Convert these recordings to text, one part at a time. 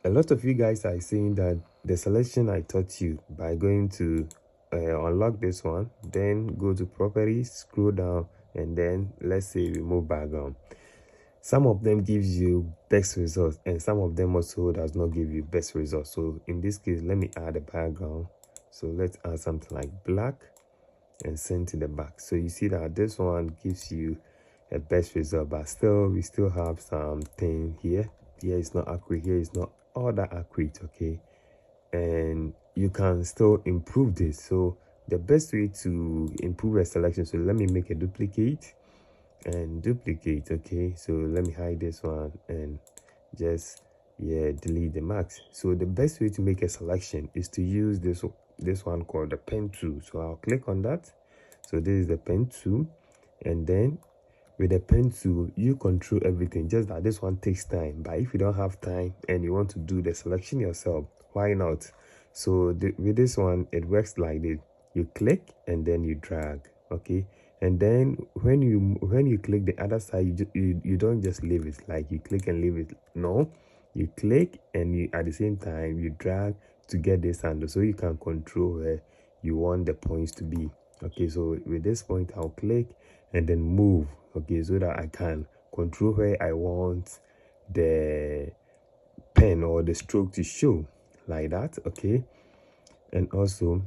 A lot of you guys are saying that the selection I taught you by going to unlock this one, then go to properties, scroll down, and then let's say remove background. Some of them gives you best results, and some of them also does not give you best results. So in this case, let me add a background. So let's add something like black and send to the back. So you see that this one gives you a best result, but still we still have something here. Here is not accurate, here is not all that accurate, okay? And you can still improve this. So the best way to improve a selection, so let me make a duplicate and duplicate, okay? So let me hide this one and just delete the marks. So the best way to make a selection is to use this one called the pen tool. So I'll click on that. So this is the pen tool, and then with the pen tool you control everything, just that this one takes time. But if you don't have time and you want to do the selection yourself, why not? So with this one it works like this: you click and then you drag, okay? And then when you click the other side, you don't just leave it like you click and leave it. No, you click and you at the same time you drag to get this handle, so you can control where you want the points to be. Okay, so with this point I'll click and then move, okay, so that I can control where I want the pen or the stroke to show, like that, okay? And also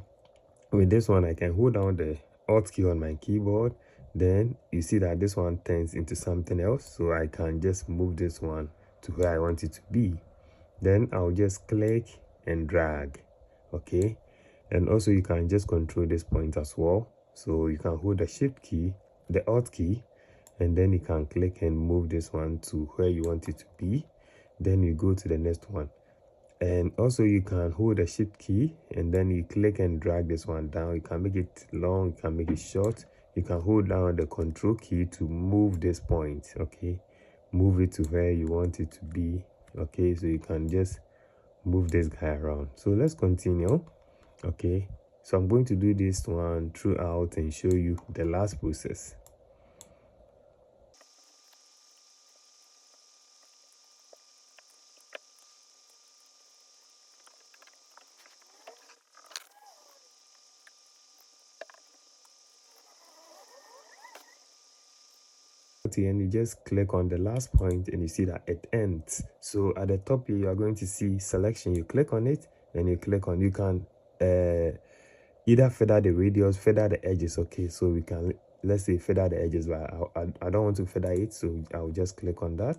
with this one I can hold down the Alt key on my keyboard, then you see that this one turns into something else, so I can just move this one to where I want it to be. Then I'll just click and drag, okay? And also you can just control this point as well. So you can hold the Shift key, the Alt key, and then you can click and move this one to where you want it to be. Then you go to the next one. And also you can hold the Shift key and then you click and drag this one down. You can make it long, you can make it short. You can hold down the Control key to move this point, okay? Move it to where you want it to be, okay? So you can just move this guy around. So let's continue, okay? So I'm going to do this one throughout and show you the last process. And you just click on the last point and you see that it ends. So at the top here you are going to see selection. You click on it and you click on, you can either feather the radius, feather the edges, okay? So we can, let's say, feather the edges, but I don't want to feather it, so I'll just click on that.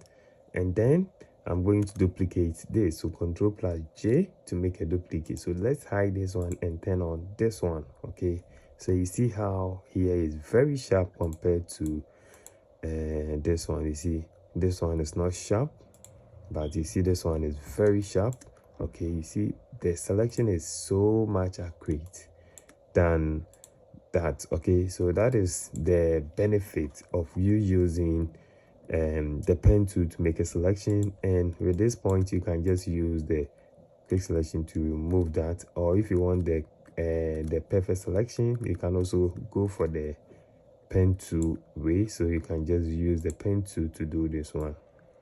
And then I'm going to duplicate this, so Control plus J to make a duplicate. So let's hide this one and turn on this one, okay? So you see how here is very sharp compared to this one. You see this one is not sharp, but you see this one is very sharp, okay? You see the selection is so much accurate than that, okay? So that is the benefit of you using the pen tool to make a selection. And with this point you can just use the quick selection to remove that, or if you want the perfect selection, you can also go for the pen tool way. So you can just use the pen tool to do this one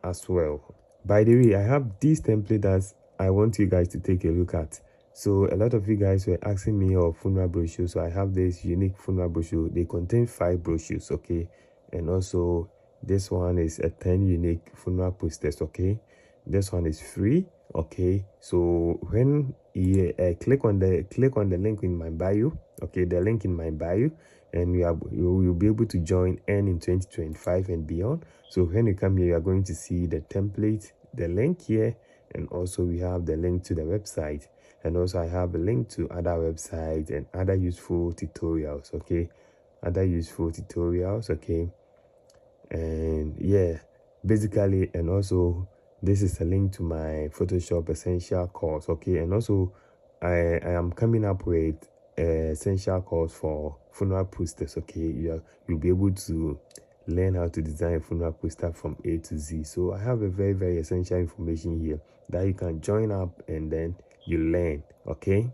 as well. By the way, I have this template that I want you guys to take a look at. So a lot of you guys were asking me of funeral brochure, so I have this unique funeral brochure. They contain 5 brochures, okay? And also this one is a 10 unique funeral posters, okay? This one is free, okay? So when you click on the link in my bio, okay, the link in my bio, and you'll be able to join N in 2025 and beyond. So when you come here, you are going to see the template, the link here, and also we have the link to the website, and also I have a link to other websites and other useful tutorials, okay? Other useful tutorials, okay? And yeah, basically, and also this is a link to my Photoshop essential course, okay? And also I am coming up with essential course for funeral posters, okay? You'll be able to learn how to design a funeral poster from A to Z. So I have a very essential information here that you can join up and then you learn, okay?